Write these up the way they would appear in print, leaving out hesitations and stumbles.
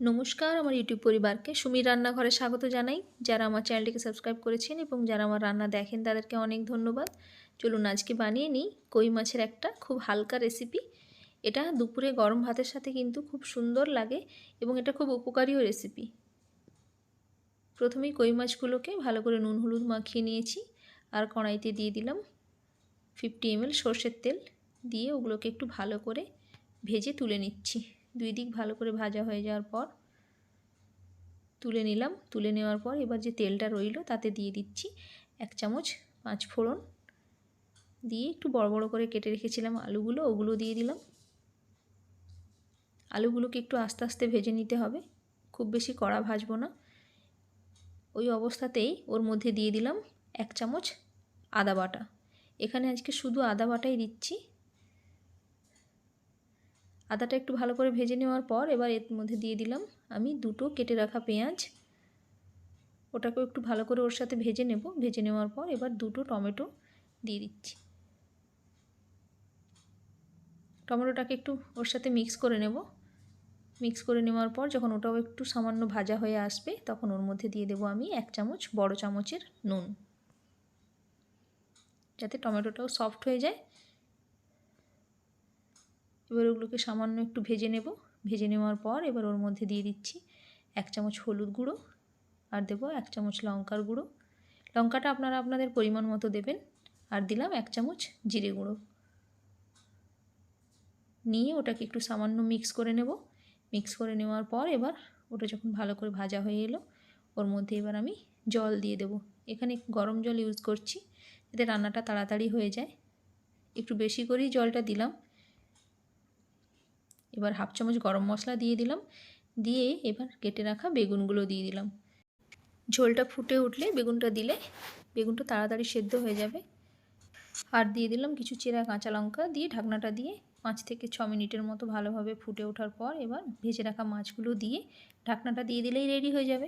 নমস্কার আমার ইউটিউব পরিবারকে সুমির রান্নাঘরে স্বাগত জানাই। যারা আমার চ্যানেলটিকে সাবস্ক্রাইব করেছেন এবং যারা আমার রান্না দেখেন তাদেরকে অনেক ধন্যবাদ। চলুন আজকে বানিয়ে নিই কই মাছের একটা খুব হালকা রেসিপি। এটা দুপুরে গরম ভাতের সাথে কিন্তু খুব সুন্দর লাগে এবং এটা খুব উপকারীও রেসিপি। প্রথমেই কই মাছগুলোকে ভালো করে নুন হলুদ মাখিয়ে নিয়েছি আর কড়াইতে দিয়ে দিলাম 50 ml সর্ষের তেল, দিয়ে ওগুলোকে একটু ভালো করে ভেজে তুলে নিচ্ছি। দুই দিক ভালো করে ভাজা হয়ে যাওয়ার পর তুলে নিলাম। তুলে নেওয়ার পর এবার যে তেলটা রইল তাতে দিয়ে দিচ্ছি 1 চামচ 5 ফোড়ন, দিয়ে একটু বড় বড় করে কেটে রেখেছিলাম আলুগুলো, ওগুলো দিয়ে দিলাম। আলুগুলোকে একটু আস্তে আস্তে ভেজে নিতে হবে, খুব বেশি কড়া ভাজবো না। ওই অবস্থাতেই ওর মধ্যে দিয়ে দিলাম 1 চামচ আদা বাটা। এখানে আজকে শুধু আদা বাটাই দিচ্ছি। আদাটা একটু ভালো করে ভেজে নেওয়ার পর এবার এর মধ্যে দিয়ে দিলাম আমি দুটো কেটে রাখা পেঁয়াজ। ওটাকেও একটু ভালো করে ওর সাথে ভেজে নেব। ভেজে নেওয়ার পর এবার দুটো টমেটো দিয়ে দিচ্ছি। টমেটোটাকে একটু ওর সাথে মিক্স করে নেব। মিক্স করে নেওয়ার পর যখন ওটাও একটু সামান্য ভাজা হয়ে আসবে তখন ওর মধ্যে দিয়ে দেবো আমি 1 চামচ বড় চামচের নুন, যাতে টমেটোটাও সফট হয়ে যায়। এবার ওগুলোকে সামান্য একটু ভেজে নেব। ভেজে নেওয়ার পর এবার ওর মধ্যে দিয়ে দিচ্ছি 1 চামচ হলুদ গুঁড়ো আর দেবো 1 চামচ লঙ্কার গুঁড়ো। লঙ্কাটা আপনারা আপনাদের পরিমাণ মতো দেবেন। আর দিলাম 1 চামচ জিরে গুঁড়ো। নিয়ে ওটাকে একটু সামান্য মিক্স করে নেব। মিক্স করে নেওয়ার পর এবার ওটা যখন ভালো করে ভাজা হয়ে এলো ওর মধ্যে এবার আমি জল দিয়ে দেবো। এখানে গরম জল ইউজ করছি যাতে রান্নাটা তাড়াতাড়ি হয়ে যায়। একটু বেশি করেই জলটা দিলাম। এবার 1/2 চামচ গরম মশলা দিয়ে দিলাম। দিয়ে এবার কেটে রাখা বেগুনগুলো দিয়ে দিলাম। ঝোলটা ফুটে উঠলে বেগুনটা দিলে বেগুনটা তাড়াতাড়ি সেদ্ধ হয়ে যাবে। আর দিয়ে দিলাম কিছু চেরা কাঁচা লঙ্কা, দিয়ে ঢাকনাটা দিয়ে 5 থেকে 6 মিনিটের মতো ভালোভাবে ফুটে ওঠার পর এবার ভেজে রাখা মাছগুলো দিয়ে ঢাকনাটা দিয়ে দিলেই রেডি হয়ে যাবে।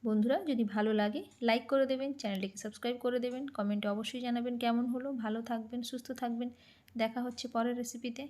বন্ধুরা যদি ভালো লাগে লাইক করে দেবেন, চ্যানেলটিকে সাবস্ক্রাইব করে দেবেন, কমেন্টে অবশ্যই জানাবেন কেমন হলো। ভালো থাকবেন, সুস্থ থাকবেন। দেখা হচ্ছে পরের রেসিপিতে।